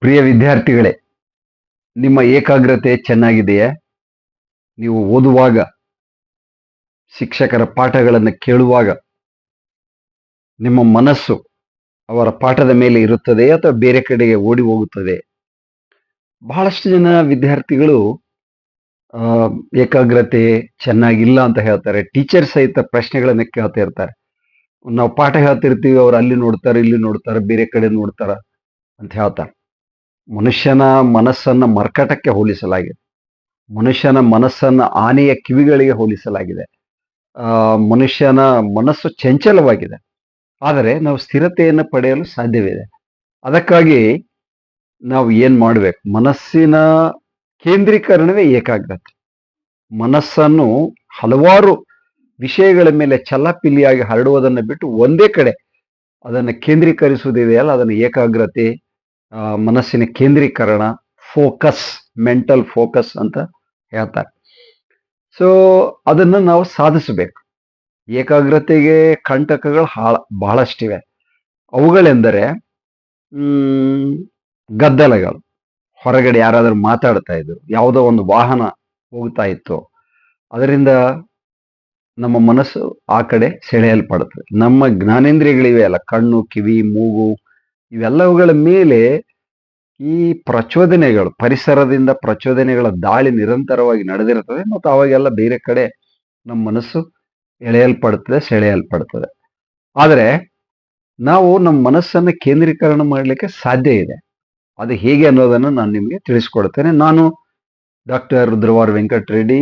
ಪ್ರಿಯ ವಿದ್ಯಾರ್ಥಿಗಳೇ, ನಿಮ್ಮ ಏಕಾಗ್ರತೆ ಚೆನ್ನಾಗಿದೆಯೇ? ನೀವು ಓದುವಾಗ, ಶಿಕ್ಷಕರ ಪಾಠಗಳನ್ನು ಕೇಳುವಾಗ ನಿಮ್ಮ ಮನಸ್ಸು ಅವರ ಪಾಠದ ಮೇಲೆ ಇರುತ್ತದೆಯೇ ಅಥವಾ ಬೇರೆ ಕಡೆಗೆ ಓಡಿ ಹೋಗುತ್ತದೆ? ಬಹಳಷ್ಟು ಜನ ವಿದ್ಯಾರ್ಥಿಗಳು ಆ, ಏಕಾಗ್ರತೆ ಚೆನ್ನಾಗಿಲ್ಲ ಅಂತ ಹೇಳ್ತಾರೆ. ಟೀಚರ್ ಸಹಿತ ಪ್ರಶ್ನೆಗಳನ್ನ ಕೇಳ್ತಾ ಇರ್ತಾರೆ. ನಾವು ಪಾಠ ಹೇಳ್ತಿರ್ತೀವಿ, ಅವ್ರು ಅಲ್ಲಿ ನೋಡ್ತಾರೆ, ಇಲ್ಲಿ ನೋಡ್ತಾರೆ, ಬೇರೆ ಕಡೆ ನೋಡ್ತಾರ ಅಂತ ಹೇಳ್ತಾರೆ. ಮನುಷ್ಯನ ಮನಸ್ಸನ್ನ ಮರ್ಕಟಕ್ಕೆ ಹೋಲಿಸಲಾಗಿದೆ. ಮನುಷ್ಯನ ಮನಸ್ಸನ್ನ ಆನೆಯ ಕಿವಿಗಳಿಗೆ ಹೋಲಿಸಲಾಗಿದೆ. ಮನುಷ್ಯನ ಮನಸ್ಸು ಚಂಚಲವಾಗಿದೆ. ಆದರೆ ನಾವು ಸ್ಥಿರತೆಯನ್ನು ಪಡೆಯಲು ಸಾಧ್ಯವಿದೆ. ಅದಕ್ಕಾಗಿ ನಾವು ಏನ್ ಮಾಡ್ಬೇಕು? ಮನಸ್ಸಿನ ಕೇಂದ್ರೀಕರಣವೇ ಏಕಾಗ್ರತೆ. ಮನಸ್ಸನ್ನು ಹಲವಾರು ವಿಷಯಗಳ ಮೇಲೆ ಚಲ್ಲಪಿಲ್ಲಿಯಾಗಿ ಹರಡುವುದನ್ನು ಬಿಟ್ಟು ಒಂದೇ ಕಡೆ ಅದನ್ನು ಕೇಂದ್ರೀಕರಿಸುವುದಿದೆಯಲ್ಲ, ಅದನ್ನು ಏಕಾಗ್ರತೆ, ಮನಸ್ಸಿನ ಕೇಂದ್ರೀಕರಣ, ಫೋಕಸ್, ಮೆಂಟಲ್ ಫೋಕಸ್ ಅಂತ ಹೇಳ್ತಾರೆ. ಸೊ ಅದನ್ನು ನಾವು ಸಾಧಿಸಬೇಕು. ಏಕಾಗ್ರತೆಗೆ ಕಂಟಕಗಳು ಬಹಳಷ್ಟಿವೆ. ಅವುಗಳೆಂದರೆ ಗದ್ದಲಗಳು. ಹೊರಗಡೆ ಯಾರಾದರೂ ಮಾತಾಡ್ತಾ ಇದ್ರು, ಯಾವುದೋ ಒಂದು ವಾಹನ ಹೋಗ್ತಾ ಇತ್ತು, ಅದರಿಂದ ನಮ್ಮ ಮನಸ್ಸು ಆ ಕಡೆ ಸೆಳೆಯಲ್ಪಡುತ್ತದೆ. ನಮ್ಮ ಜ್ಞಾನೇಂದ್ರಿಯಗಳಿವೆ ಅಲ್ಲ, ಕಣ್ಣು, ಕಿವಿ, ಮೂಗು, ಇವೆಲ್ಲವುಗಳ ಮೇಲೆ ಈ ಪ್ರಚೋದನೆಗಳು, ಪರಿಸರದಿಂದ ಪ್ರಚೋದನೆಗಳ ದಾಳಿ ನಿರಂತರವಾಗಿ ನಡೆದಿರುತ್ತದೆ ಮತ್ತು ಅವಾಗೆಲ್ಲ ಬೇರೆ ಕಡೆ ನಮ್ಮ ಮನಸ್ಸು ಎಳೆಯಲ್ಪಡುತ್ತದೆ, ಸೆಳೆಯಲ್ಪಡುತ್ತದೆ. ಆದರೆ ನಾವು ನಮ್ಮ ಮನಸ್ಸನ್ನು ಕೇಂದ್ರೀಕರಣ ಮಾಡಲಿಕ್ಕೆ ಸಾಧ್ಯ ಇದೆ. ಅದು ಹೇಗೆ ಅನ್ನೋದನ್ನು ನಾನು ನಿಮಗೆ ತಿಳಿಸ್ಕೊಡ್ತೇನೆ. ನಾನು ಡಾಕ್ಟರ್ ರುದ್ರವಾರ ವೆಂಕಟರೆಡ್ಡಿ,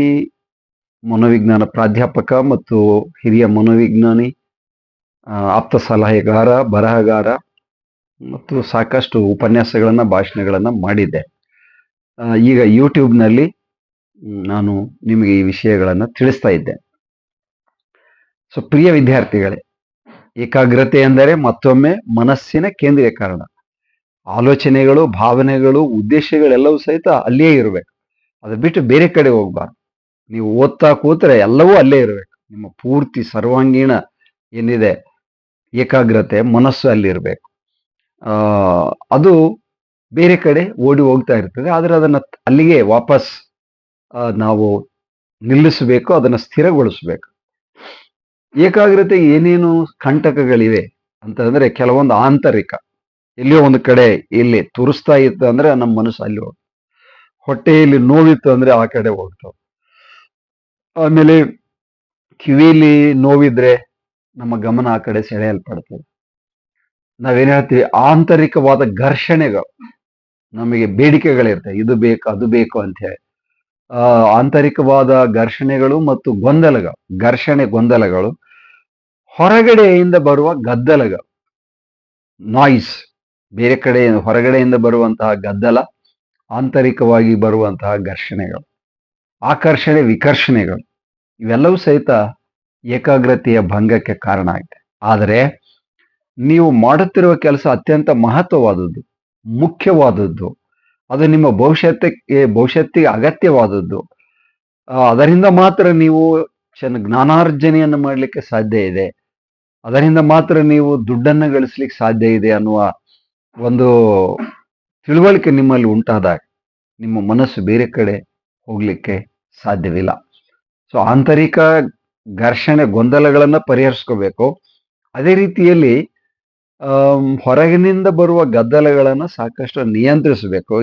ಮನೋವಿಜ್ಞಾನ ಪ್ರಾಧ್ಯಾಪಕ ಮತ್ತು ಹಿರಿಯ ಮನೋವಿಜ್ಞಾನಿ, ಆಪ್ತ ಸಲಹೆಗಾರ, ಬರಹಗಾರ ಮತ್ತು ಸಾಕಷ್ಟು ಉಪನ್ಯಾಸಗಳನ್ನ, ಭಾಷಣಗಳನ್ನ ಮಾಡಿದ್ದೆ. ಈಗ ಯೂಟ್ಯೂಬ್ನಲ್ಲಿ ನಾನು ನಿಮಗೆ ಈ ವಿಷಯಗಳನ್ನ ತಿಳಿಸ್ತಾ ಇದ್ದೆ. ಸೊ ಪ್ರಿಯ ವಿದ್ಯಾರ್ಥಿಗಳೇ, ಏಕಾಗ್ರತೆ ಎಂದರೆ ಮತ್ತೊಮ್ಮೆ ಮನಸ್ಸಿನ ಕೇಂದ್ರೀಕರಣ. ಆಲೋಚನೆಗಳು, ಭಾವನೆಗಳು, ಉದ್ದೇಶಗಳೆಲ್ಲವೂ ಸಹಿತ ಅಲ್ಲೇ ಇರಬೇಕು. ಅದು ಬಿಟ್ಟು ಬೇರೆ ಕಡೆ ಹೋಗ್ಬಾರ್ದು. ನೀವು ಓದ್ತಾ ಕೂತ್ರೆ ಎಲ್ಲವೂ ಅಲ್ಲೇ ಇರಬೇಕು. ನಿಮ್ಮ ಪೂರ್ತಿ ಸರ್ವಾಂಗೀಣ ಏನಿದೆ ಏಕಾಗ್ರತೆ, ಮನಸ್ಸು ಅಲ್ಲಿ ಇರಬೇಕು. ಅದು ಬೇರೆ ಕಡೆ ಓಡಿ ಹೋಗ್ತಾ ಇರ್ತದೆ. ಆದರೆ ಅದನ್ನ ಅಲ್ಲಿಗೆ ವಾಪಸ್ ನಾವು ನಿಲ್ಲಿಸಬೇಕು, ಅದನ್ನು ಸ್ಥಿರಗೊಳಿಸಬೇಕು. ಏಕಾಗ್ರತೆಗೆ ಏನೇನು ಕಂಟಕಗಳಿವೆ ಅಂತಂದ್ರೆ, ಕೆಲವೊಂದು ಆಂತರಿಕ, ಎಲ್ಲಿಯೋ ಒಂದು ಕಡೆ ಇಲ್ಲಿ ತುರಿಸ್ತಾ ಇತ್ತು ಅಂದ್ರೆ ನಮ್ಮ ಮನಸ್ಸು ಅಲ್ಲಿ ಹೋಗ್ತದೆ. ಹೊಟ್ಟೆಯಲ್ಲಿ ನೋವಿತ್ತು ಅಂದ್ರೆ ಆ ಕಡೆ ಹೋಗ್ತಾವೆ. ಆಮೇಲೆ ಕಿವಿಯಲ್ಲಿ ನೋವಿದ್ರೆ ನಮ್ಮ ಗಮನ ಆ ಕಡೆ ಸೆಳೆಯಲ್ಪಡ್ತದೆ. ನಾವೇನ್ ಹೇಳ್ತೀವಿ, ಆಂತರಿಕವಾದ ಘರ್ಷಣೆಗಳು, ನಮಗೆ ಬೇಡಿಕೆಗಳಿರ್ತವೆ, ಇದು ಬೇಕು, ಅದು ಬೇಕು ಅಂತ ಹೇಳಿ. ಆಂತರಿಕವಾದ ಘರ್ಷಣೆಗಳು ಮತ್ತು ಗೊಂದಲಗಳು, ಘರ್ಷಣೆ ಗೊಂದಲಗಳು, ಹೊರಗಡೆಯಿಂದ ಬರುವ ಗದ್ದಲಗಳು, ನಾಯ್ಸ್, ಬೇರೆ ಕಡೆ ಹೊರಗಡೆಯಿಂದ ಬರುವಂತಹ ಗದ್ದಲ, ಆಂತರಿಕವಾಗಿ ಬರುವಂತಹ ಘರ್ಷಣೆಗಳು, ಆಕರ್ಷಣೆ, ವಿಕರ್ಷಣೆಗಳು, ಇವೆಲ್ಲವೂ ಸಹಿತ ಏಕಾಗ್ರತೆಯ ಭಂಗಕ್ಕೆ ಕಾರಣ ಆಗಿದೆ. ಆದರೆ ನೀವು ಮಾಡುತ್ತಿರುವ ಕೆಲಸ ಅತ್ಯಂತ ಮಹತ್ವವಾದದ್ದು, ಮುಖ್ಯವಾದದ್ದು, ಅದು ನಿಮ್ಮ ಭವಿಷ್ಯತ್ತಿಗೆ ಅಗತ್ಯವಾದದ್ದು. ಅದರಿಂದ ಮಾತ್ರ ನೀವು ಜ್ಞಾನಾರ್ಜನೆಯನ್ನು ಮಾಡಲಿಕ್ಕೆ ಸಾಧ್ಯ ಇದೆ. ಅದರಿಂದ ಮಾತ್ರ ನೀವು ದುಡ್ಡನ್ನು ಗಳಿಸ್ಲಿಕ್ಕೆ ಸಾಧ್ಯ ಇದೆ ಅನ್ನುವ ಒಂದು ತಿಳುವಳಿಕೆ ನಿಮ್ಮಲ್ಲಿ ಉಂಟಾದಾಗ ನಿಮ್ಮ ಮನಸ್ಸು ಬೇರೆ ಕಡೆ ಹೋಗ್ಲಿಕ್ಕೆ ಸಾಧ್ಯವಿಲ್ಲ. ಸೊ ಆಂತರಿಕ ಘರ್ಷಣೆ, ಗೊಂದಲಗಳನ್ನ ಪರಿಹರಿಸ್ಕೋಬೇಕು. ಅದೇ ರೀತಿಯಲ್ಲಿ ಹೊರಗಿನಿಂದ ಬರುವ ಗದ್ದಲಗಳನ್ನು ಸಾಕಷ್ಟು ನಿಯಂತ್ರಿಸಬೇಕು.